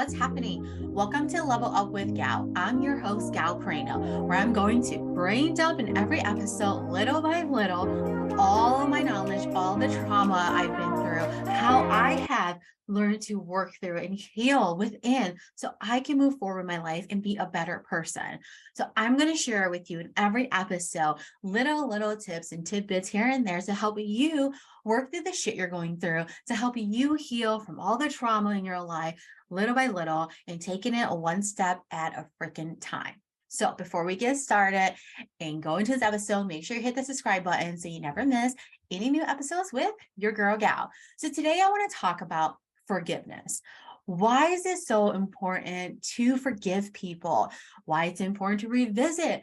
What's happening? Welcome to Level Up with Gal. I'm your host, Gal Carino, where I'm going to brain dump in every episode, little by little, all of my knowledge, all the trauma I've been through, how I have learned to work through and heal within so I can move forward in my life and be a better person. So I'm going to share with you in every episode little tips and tidbits here and there to help you work through the shit you're going through, to help you heal from all the trauma in your life little by little and taking it one step at a freaking time. So before we get started and go into this episode, make sure you hit the subscribe button so you never miss any new episodes with your girl Gal. So today I want to talk about forgiveness. Why is it so important to forgive people? Why it's important to revisit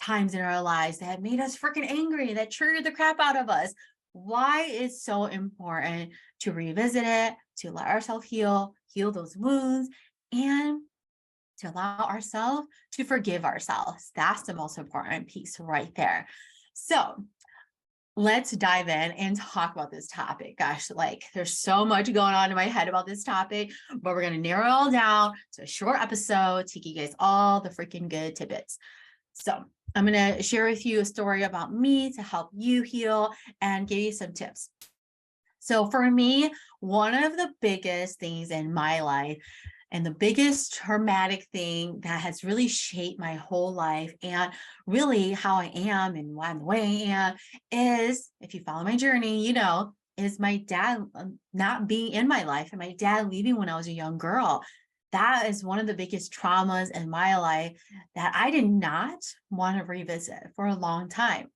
times in our lives that have made us freaking angry, that triggered the crap out of us. Why it's so important to revisit it, to let ourselves heal those wounds, and to allow ourselves to forgive ourselves. That's the most important piece right there. So let's dive in and talk about this topic. Gosh, like there's so much going on in my head about this topic, but we're going to narrow it all down to a short episode to give you guys all the freaking good tidbits. So I'm going to share with you a story about me to help you heal and give you some tips. So for me, one of the biggest things in my life and the biggest traumatic thing that has really shaped my whole life and really how I am and why I'm the way I am is, if you follow my journey, is my dad not being in my life and my dad leaving when I was a young girl. That is one of the biggest traumas in my life that I did not want to revisit for a long time.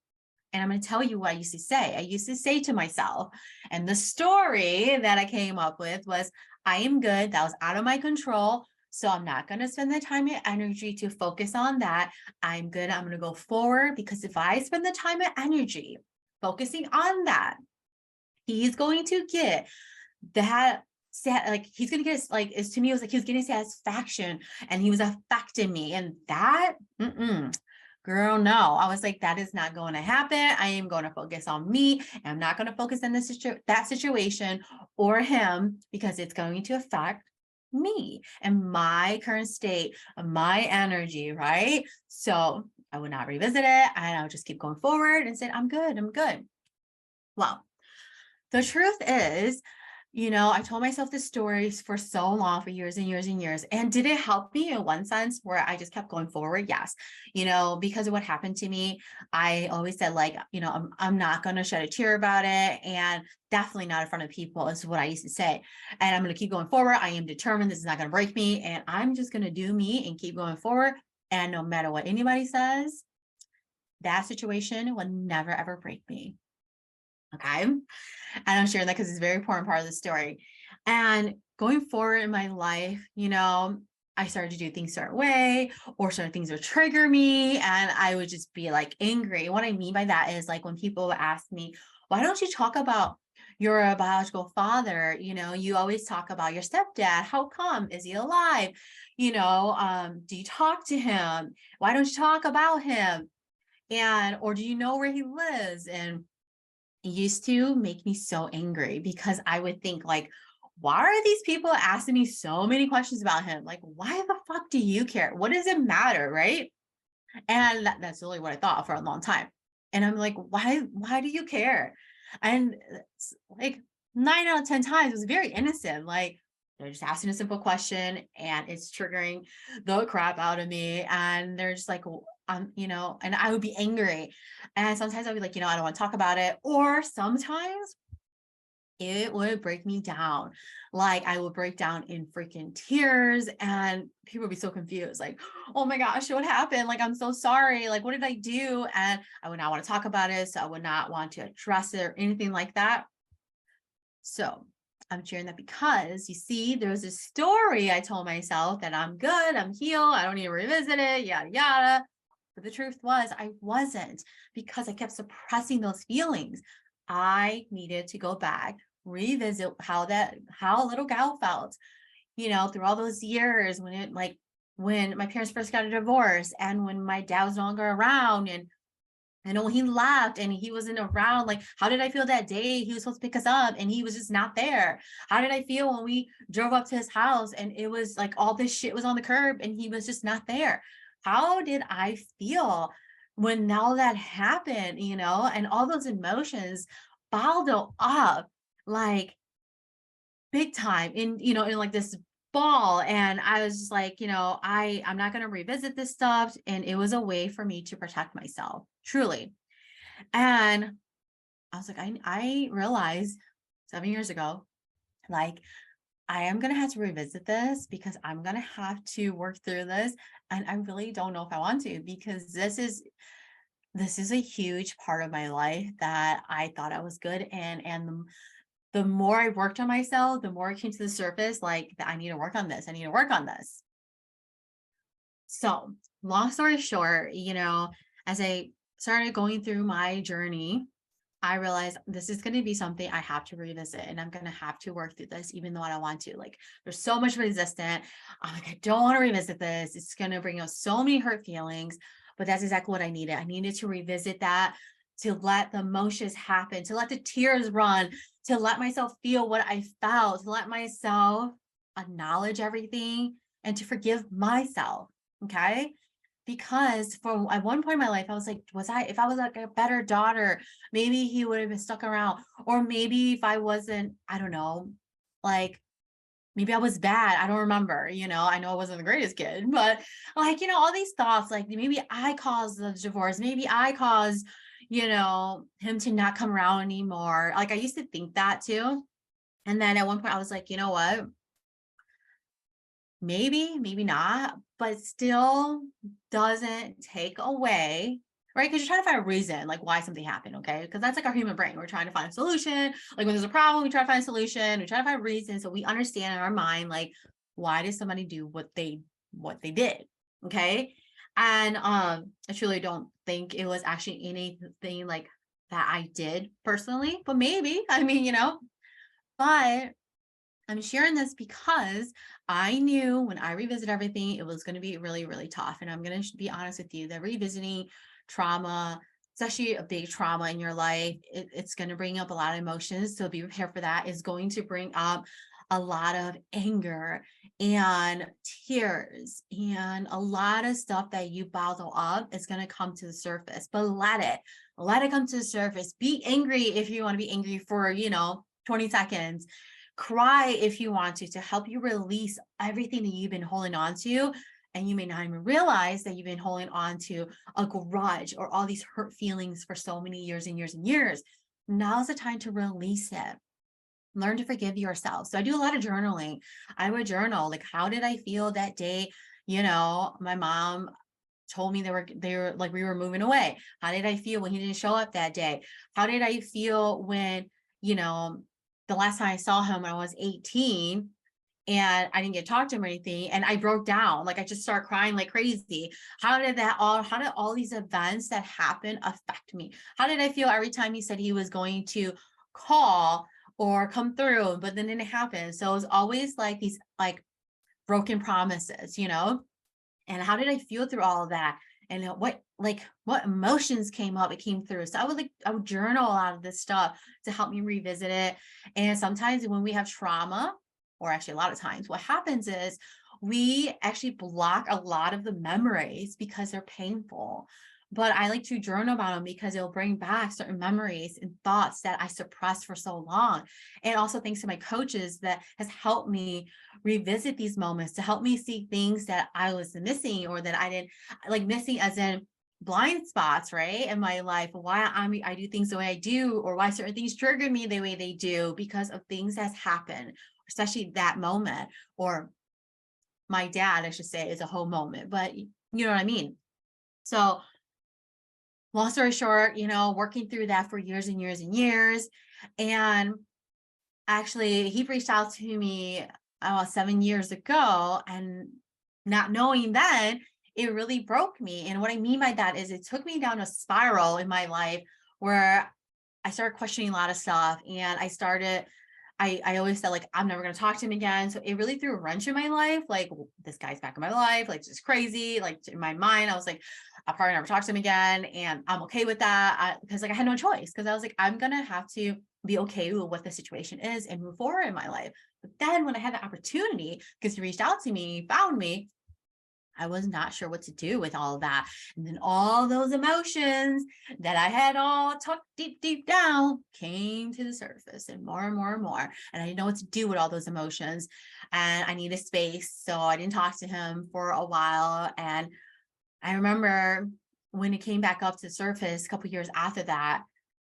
And I'm going to tell you what I used to say. I used to say to myself, and the story that I came up with was, I am good. That was out of my control. So I'm not going to spend the time and energy to focus on that. I'm good. I'm going to go forward, because if I spend the time and energy focusing on that, he's going to get that he's gonna get like, is to me, it was like he was getting satisfaction and he was affecting me, and that girl, no. I was like, that is not going to happen. I am going to focus on me, and I'm not going to focus on that situation or him, because it's going to affect me and my current state of my energy, right? So I would not revisit it, and I'll just keep going forward and say, I'm good. Well, the truth is, I told myself this story for so long, for years and years and years. And did it help me in one sense where I just kept going forward? Yes. Because of what happened to me, I always said, like, I'm not going to shed a tear about it. And definitely not in front of people is what I used to say. And I'm going to keep going forward. I am determined this is not going to break me. And I'm just going to do me and keep going forward. And no matter what anybody says, that situation will never, ever break me. Okay. And I'm sharing that because it's a very important part of the story. And going forward in my life, I started to do things a certain way, or certain things would trigger me, and I would just be like angry. What I mean by that is, like, when people ask me, why don't you talk about your biological father? You always talk about your stepdad. How come? Is he alive? Do you talk to him? Why don't you talk about him? Or do you know where he lives? And used to make me so angry, because I would think, like, why are these people asking me so many questions about him? Like, why the fuck do you care? What does it matter? Right. And that's really what I thought for a long time. And I'm like, why do you care? And it's like 9 out of 10 times it was very innocent. Like, they're just asking a simple question and it's triggering the crap out of me. And they're just like, and I would be angry. And sometimes I'd be like, I don't want to talk about it. Or sometimes it would break me down. Like, I would break down in freaking tears, and people would be so confused. Like, oh my gosh, what happened? Like, I'm so sorry. Like, what did I do? And I would not want to talk about it. So I would not want to address it or anything like that. So I'm sharing that because, you see, there's a story I told myself that I'm good, I'm healed, I don't need to revisit it, yada, yada. But the truth was, I wasn't, because I kept suppressing those feelings. I needed to go back, revisit how little Gal felt, through all those years when my parents first got a divorce, and when my dad was no longer around, and And when he left and he wasn't around, like, how did I feel that day? He was supposed to pick us up and he was just not there. How did I feel when we drove up to his house and it was like all this shit was on the curb and he was just not there? How did I feel when all that happened, and all those emotions bottled up like big time in like this ball. And I was just like, I'm not going to revisit this stuff. And it was a way for me to protect myself, truly. And I was like, I realized 7 years ago, like, I am going to have to revisit this because I'm going to have to work through this. And I really don't know if I want to, because this is a huge part of my life that I thought I was good in. And the more I worked on myself, the more it came to the surface, like, that I need to work on this. I need to work on this. So long story short, as I started going through my journey, I realized this is going to be something I have to revisit, and I'm going to have to work through this, even though I don't want to. Like, there's so much resistance. I'm like, I don't want to revisit this. It's going to bring up so many hurt feelings, but that's exactly what I needed. I needed to revisit that, to let the emotions happen, to let the tears run, to let myself feel what I felt, to let myself acknowledge everything, and to forgive myself. Okay. Because at one point in my life, I was like, if I was like a better daughter, maybe he would have been stuck around. Or maybe if I wasn't, I don't know, like, maybe I was bad. I don't remember, I know I wasn't the greatest kid, but like, all these thoughts, like maybe I caused the divorce. Maybe I caused, him to not come around anymore. Like, I used to think that too. And then at one point I was like, you know what? Maybe not, but still doesn't take away, right? Because you're trying to find a reason, like, why something happened, okay? Because that's like our human brain. We're trying to find a solution. Like, when there's a problem, we try to find a solution. We try to find a reason. So we understand in our mind, like, why did somebody do what they did? Okay. And I truly don't think it was actually anything like that I did personally, but maybe, I mean, but I'm sharing this because I knew when I revisit everything, it was going to be really, really tough. And I'm going to be honest with you, that revisiting trauma, especially a big trauma in your life, it's going to bring up a lot of emotions. So be prepared for that. It's going to bring up a lot of anger and tears and a lot of stuff that you bottle up is going to come to the surface. But let it come to the surface. Be angry if you want to be angry for, 20 seconds. Cry if you want to help you release everything that you've been holding on to. And you may not even realize that you've been holding on to a grudge or all these hurt feelings for so many years and years and years. Now's the time to release it. Learn to forgive yourself. So I do a lot of journaling. I would journal, like, how did I feel that day? My mom told me they were like, we were moving away. How did I feel when he didn't show up that day? How did I feel when, the last time I saw him when I was 18 and I didn't get to talk to him or anything, and I broke down, like, I just started crying like crazy. How did all these events that happened affect me? How did I feel every time he said he was going to call or come through, but then it didn't happen? So it was always like these, like, broken promises, and how did I feel through all of that? And what emotions came up, it came through. So I would journal a lot of this stuff to help me revisit it. And sometimes when we have trauma, or actually a lot of times, what happens is we actually block a lot of the memories because they're painful. But I like to journal about them because it'll bring back certain memories and thoughts that I suppressed for so long. And also thanks to my coaches that has helped me revisit these moments, to help me see things that I was missing, or that I didn't, like, missing as in blind spots, right, in my life, why I do things the way I do, or why certain things trigger me the way they do, because of things that's happened, especially that moment. Or my dad, I should say, is a whole moment, but you know what I mean? So long story short, working through that for years and years and years. And actually, he reached out to me 7 years ago, and not knowing then, it really broke me. And what I mean by that is, it took me down a spiral in my life where I started questioning a lot of stuff, and I started I always said like, I'm never going to talk to him again. So it really threw a wrench in my life. Like, this guy's back in my life, like just crazy. Like in my mind, I was like, I'll probably never talk to him again. And I'm okay with that because like I had no choice, because I was like, I'm going to have to be okay with what the situation is and move forward in my life. But then when I had the opportunity, because he reached out to me, found me, I was not sure what to do with all of that. And then all those emotions that I had all tucked deep, deep down came to the surface, and more and more and more. And I didn't know what to do with all those emotions. And I needed space. So I didn't talk to him for a while. And I remember when it came back up to the surface a couple years after that,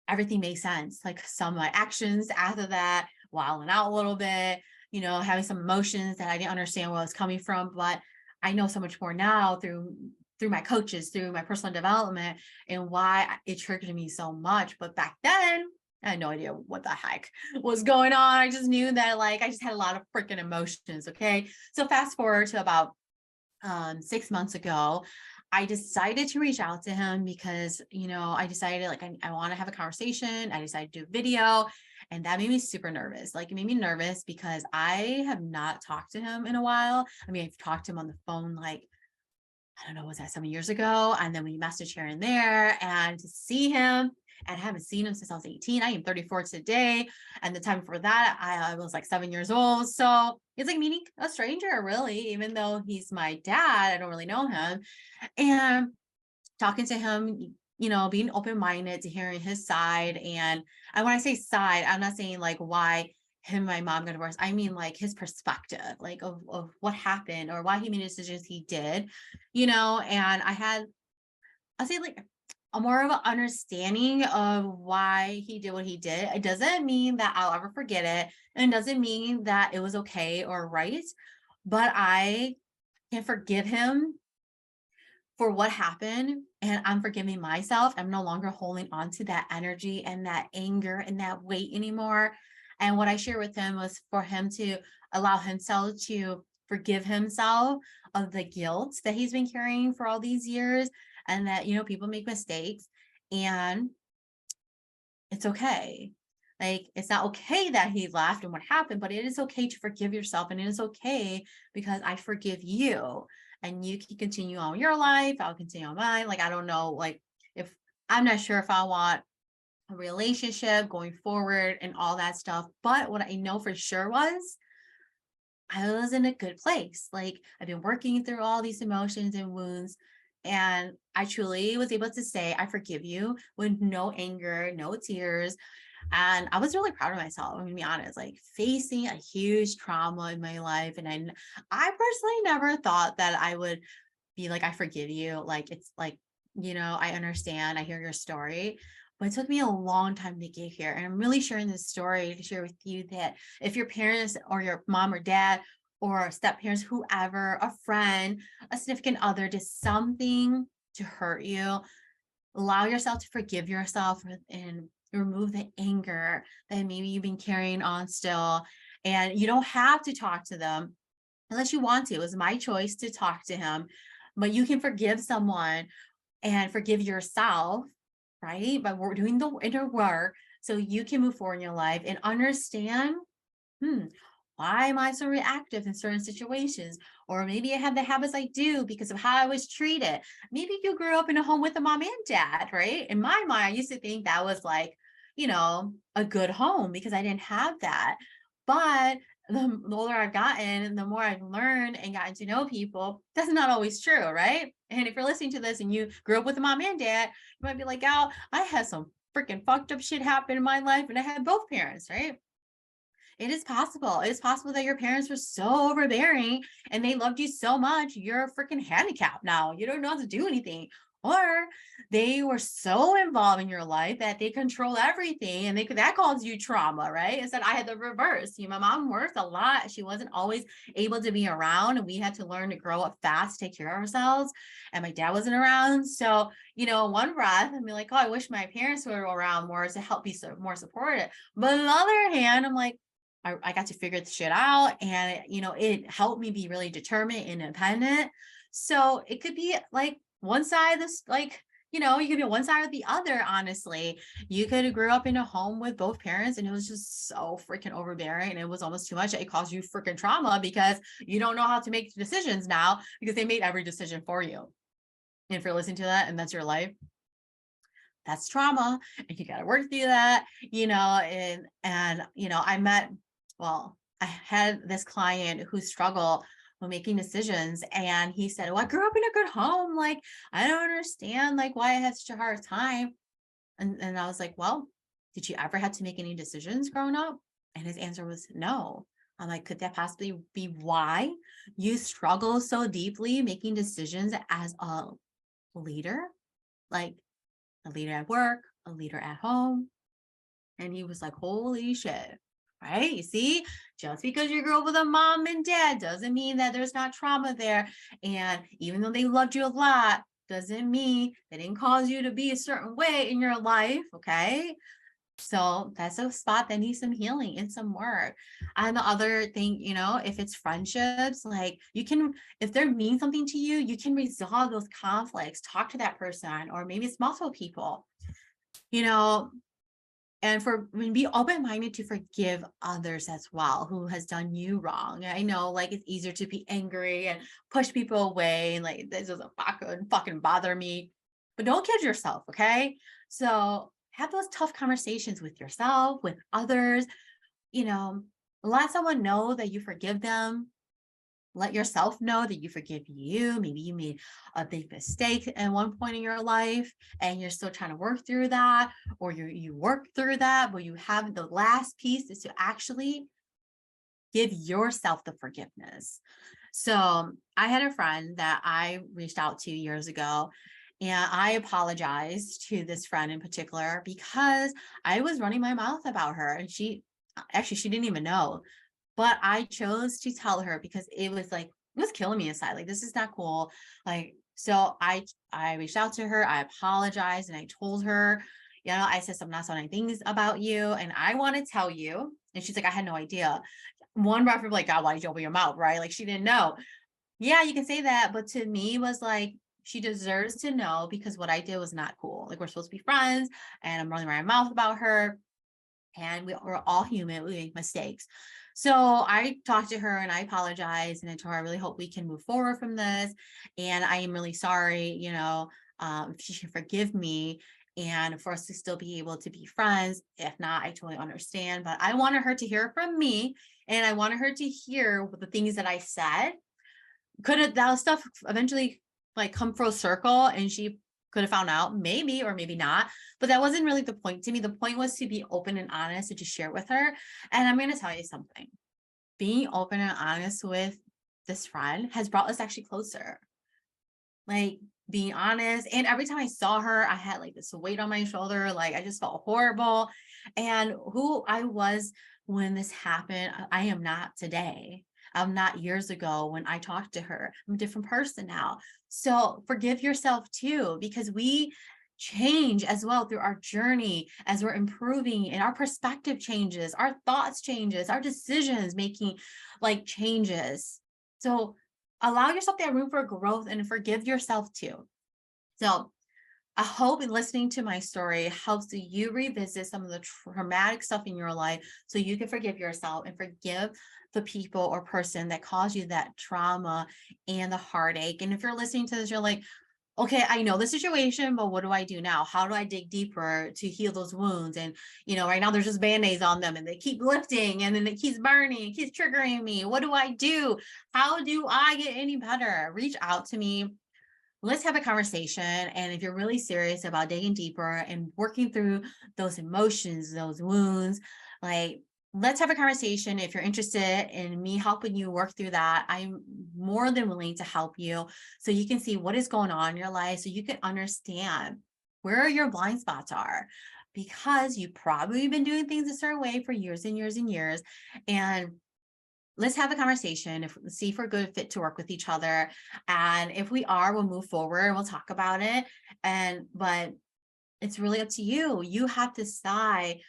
everything made sense. Like some of my actions after that, wilding out a little bit, having some emotions that I didn't understand where I was coming from. But I know so much more now through my coaches, through my personal development, and why it triggered me so much. But back then, I had no idea what the heck was going on. I just knew that like I just had a lot of freaking emotions. Okay. So fast forward to about 6 months ago, I decided to reach out to him because, I decided like I want to have a conversation. I decided to do a video, and that made me super nervous. Like it made me nervous because I have not talked to him in a while. I mean, I've talked to him on the phone, like, I don't know, was that 7 years ago? And then we messaged here and there, and to see him, and I haven't seen him since I was 18. I am 34 today. And the time before that, I was like 7 years old. So it's like meeting a stranger, really, even though he's my dad, I don't really know him. And talking to him, being open-minded to hearing his side. And when I say side, I'm not saying like why him and my mom got divorced. I mean like his perspective, like of what happened or why he made the decisions he did, and I'll say like a more of an understanding of why he did what he did. It doesn't mean that I'll ever forget it. And it doesn't mean that it was okay or right, but I can forgive him for what happened, and I'm forgiving myself. I'm no longer holding on to that energy and that anger and that weight anymore. And what I shared with him was for him to allow himself to forgive himself of the guilt that he's been carrying for all these years, and that, people make mistakes, and it's okay. Like, it's not okay that he left and what happened, but it is okay to forgive yourself. And it is okay because I forgive you, and you can continue on your life. I'll continue on mine. Like, I don't know, like, if I'm not sure if I want a relationship going forward and all that stuff. But what I know for sure was I was in a good place. Like, I've been working through all these emotions and wounds, and I truly was able to say, I forgive you, with no anger, no tears. And I was really proud of myself. I'm gonna be honest, like facing a huge trauma in my life. And I personally never thought that I would be like, I forgive you. Like, it's like, I understand, I hear your story. But it took me a long time to get here. And I'm really sharing this story to share with you that if your parents or your mom or dad or step parents, whoever, a friend, a significant other did something to hurt you, allow yourself to forgive yourself and remove the anger that maybe you've been carrying on still. And you don't have to talk to them unless you want to. It was my choice to talk to him, but you can forgive someone and forgive yourself, right? By doing the inner work so you can move forward in your life and understand, hmm, why am I so reactive in certain situations? Or maybe I have the habits I do because of how I was treated. Maybe you grew up in a home with a mom and dad, right? In my mind, I used to think that was like, a good home because I didn't have that. But the older I've gotten, the more I've learned and gotten to know people, that's not always true, right? And if you're listening to this and you grew up with a mom and dad, you might be like, oh, I had some freaking fucked up shit happen in my life and I had both parents, right? It is possible. It is possible that your parents were so overbearing and they loved you so much, you're a freaking handicapped now. You don't know how to do anything. Or they were so involved in your life that they control everything, and that caused you trauma, right? Instead, I had the reverse. My mom worked a lot. She wasn't always able to be around, and we had to learn to grow up fast, take care of ourselves. And my dad wasn't around. So, one breath, I'd be like, oh, I wish my parents were around more to help be more supportive. But on the other hand, I'm like, I got to figure the shit out, and it helped me be really determined, independent. So it could be like one side of this, like, you could be one side or the other, honestly. You could have grew up in a home with both parents and it was just so freaking overbearing and it was almost too much. It caused you freaking trauma because you don't know how to make decisions now because they made every decision for you. And if you're listening to that and that's your life, that's trauma and you got to work through that, I had this client who struggled with making decisions and he said, well, I grew up in a good home. Like, I don't understand like why I had such a hard time. And I was like, well, did you ever have to make any decisions growing up? And his answer was no. I'm like, could that possibly be why you struggle so deeply making decisions as a leader? Like, a leader at work, a leader at home. And he was like, holy shit. Right? You see, just because you grew up with a mom and dad doesn't mean that there's not trauma there. And even though they loved you a lot, doesn't mean they didn't cause you to be a certain way in your life. Okay. So that's a spot that needs some healing and some work. And the other thing, if it's friendships, like you can, if they're mean something to you, you can resolve those conflicts, talk to that person, or maybe it's multiple people, and be open-minded to forgive others as well who has done you wrong. I know like it's easier to be angry and push people away and like this doesn't fucking bother me, but don't kid yourself. Okay. So have those tough conversations with yourself, with others, let someone know that you forgive them. Let yourself know that you forgive you. Maybe you made a big mistake at one point in your life and you're still trying to work through that, or you work through that, but you have the last piece is to actually give yourself the forgiveness. So I had a friend that I reached out to years ago, and I apologized to this friend in particular because I was running my mouth about her and she didn't even know. But I chose to tell her because it was killing me inside. Like, this is not cool. Like, so I reached out to her. I apologized and I told her, I said some not so nice things about you. And I want to tell you. And she's like, I had no idea. One reference, like, God, why did you open your mouth? Right? Like, she didn't know. Yeah, you can say that. But to me, was like, she deserves to know because what I did was not cool. Like, we're supposed to be friends and I'm running my mouth about her. And we're all human. We make mistakes. So I talked to her and I apologized and I told her I really hope we can move forward from this. And I am really sorry, if she can forgive me and for us to still be able to be friends. If not, I totally understand. But I wanted her to hear from me and I wanted her to hear the things that I said. Could have that stuff eventually like come full circle and she could have found out, maybe or maybe not, but that wasn't really the point to me. The point was to be open and honest and to share with her. And I'm going to tell you something. Being open and honest with this friend has brought us actually closer. Like, being honest. And every time I saw her, I had like this weight on my shoulder. Like, I just felt horrible. And who I was when this happened, I am not today. I'm not years ago when I talked to her. I'm a different person now. So forgive yourself too, because we change as well through our journey as we're improving and our perspective changes, our thoughts changes, our decisions making like changes. So allow yourself that room for growth and forgive yourself too. So I hope listening to my story helps you revisit some of the traumatic stuff in your life so you can forgive yourself and forgive the people or person that caused you that trauma and the heartache. And if you're listening to this, you're like, okay, I know the situation, but what do I do now? How do I dig deeper to heal those wounds? And, right now there's just Band-Aids on them and they keep lifting and then it keeps burning, it keeps triggering me. What do I do? How do I get any better? Reach out to me. Let's have a conversation. And if you're really serious about digging deeper and working through those emotions, those wounds, like, let's have a conversation. If you're interested in me helping you work through that, I'm more than willing to help you so you can see what is going on in your life, so you can understand where your blind spots are, because you've probably been doing things a certain way for years and years and years. And let's have a conversation, see if we're a good fit to work with each other. And if we are, we'll move forward and we'll talk about it. But it's really up to you. You have to decide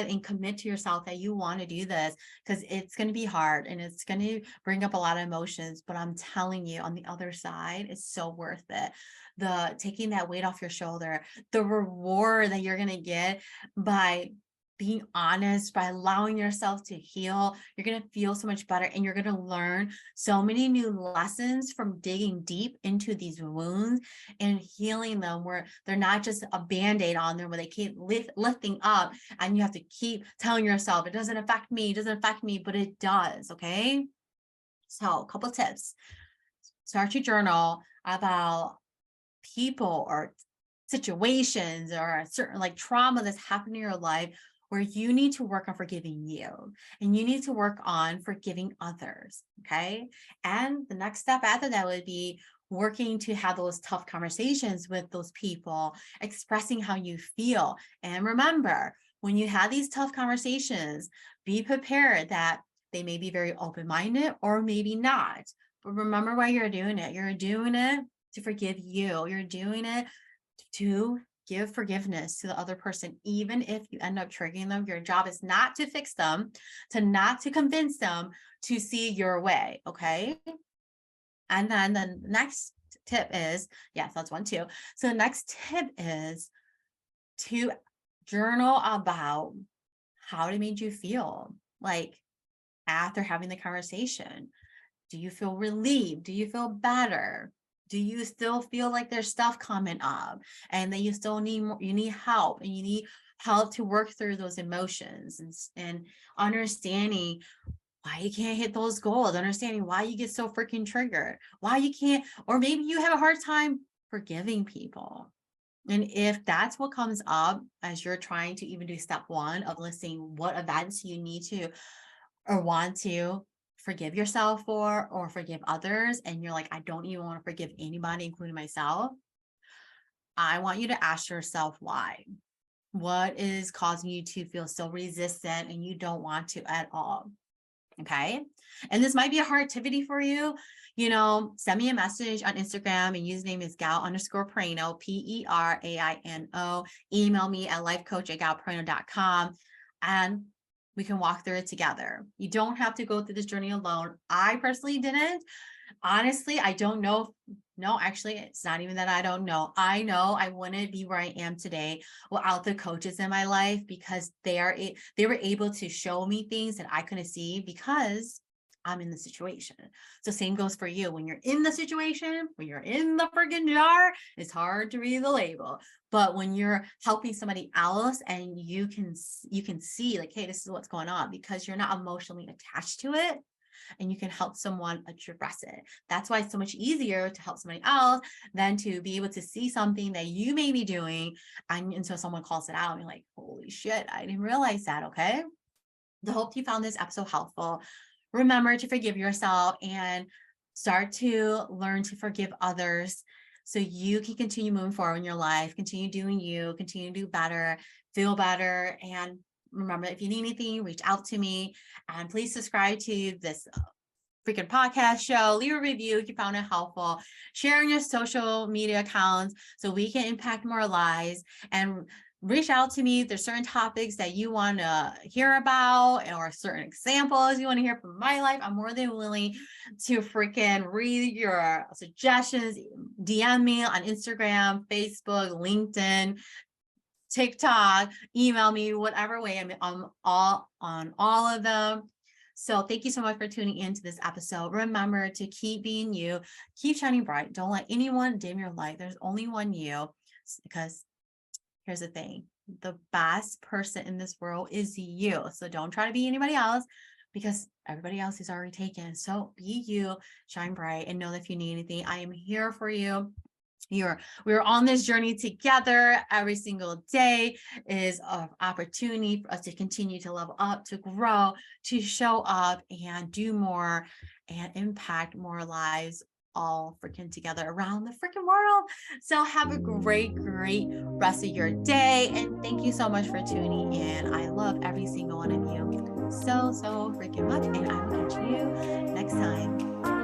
and commit to yourself that you want to do this, because it's going to be hard and it's going to bring up a lot of emotions. But I'm telling you, on the other side, it's so worth it. The taking that weight off your shoulder, the reward that you're going to get by being honest, by allowing yourself to heal, you're going to feel so much better, and you're going to learn so many new lessons from digging deep into these wounds and healing them, where they're not just a band-aid on there where they keep lifting up, and you have to keep telling yourself, it doesn't affect me, but it does. Okay. So a couple tips: start to journal about people or situations or a certain like trauma that's happened in your life where you need to work on forgiving you, and you need to work on forgiving others. Okay. And the next step after that would be working to have those tough conversations with those people, expressing how you feel. And remember, when you have these tough conversations, be prepared that they may be very open-minded or maybe not. But remember why you're doing it. You're doing it to forgive you. You're doing it to give forgiveness to the other person. Even if you end up triggering them, your job is not to fix them, not to convince them to see your way. Okay. And then the next tip is, yes, that's one too. So the next tip is to journal about how it made you feel, like after having the conversation. Do you feel relieved? Do you feel better? Do you still feel like there's stuff coming up and that you still need more, you need help, and you need help to work through those emotions, and understanding why you can't hit those goals, understanding why you get so freaking triggered, why you can't, or maybe you have a hard time forgiving people. And if that's what comes up as you're trying to even do step one of listing what events you need to or want to forgive yourself for or forgive others, and you're like, I don't even want to forgive anybody, including myself, I want you to ask yourself why. What is causing you to feel so resistant and you don't want to at all? Okay. And this might be a hard activity for you. Send me a message on Instagram, and username is gal_Perino, P-E-R-A-I-N-O. Email me at lifecoach@galperino.com, and we can walk through it together. You don't have to go through this journey alone. I personally didn't. Honestly, I don't know. No, actually, it's not even that I don't know. I know I wouldn't be where I am today without the coaches in my life, because they were able to show me things that I couldn't see because I'm in the situation. So same goes for you. When you're in the situation, when you're in the friggin' jar, it's hard to read the label. But when you're helping somebody else and you can see like, hey, this is what's going on, because you're not emotionally attached to it, and you can help someone address it. That's why it's so much easier to help somebody else than to be able to see something that you may be doing, and until someone calls it out and you're like, holy shit, I didn't realize that. Okay. I hope you found this episode helpful. Remember to forgive yourself and start to learn to forgive others so you can continue moving forward in your life, continue doing you, continue to do better, feel better. And remember, if you need anything, reach out to me, and please subscribe to this freaking podcast show, leave a review if you found it helpful, share on your social media accounts so we can impact more lives, and reach out to me if there's certain topics that you want to hear about or certain examples you want to hear from my life. I'm more than willing to freaking read your suggestions. DM me on Instagram, Facebook, LinkedIn, TikTok, email me, whatever way. I'm on all of them. So thank you so much for tuning into this episode. Remember to keep being you, keep shining bright. Don't let anyone dim your light. There's only one you, because here's the thing, the best person in this world is you. So don't try to be anybody else, because everybody else is already taken. So be you, shine bright, and know that if you need anything, I am here for you. We're on this journey together. Every single day is an opportunity for us to continue to level up, to grow, to show up and do more and impact more lives, all freaking together around the freaking world. So have a great rest of your day. And thank you so much for tuning in. I love every single one of you so freaking much. And I will catch you next time.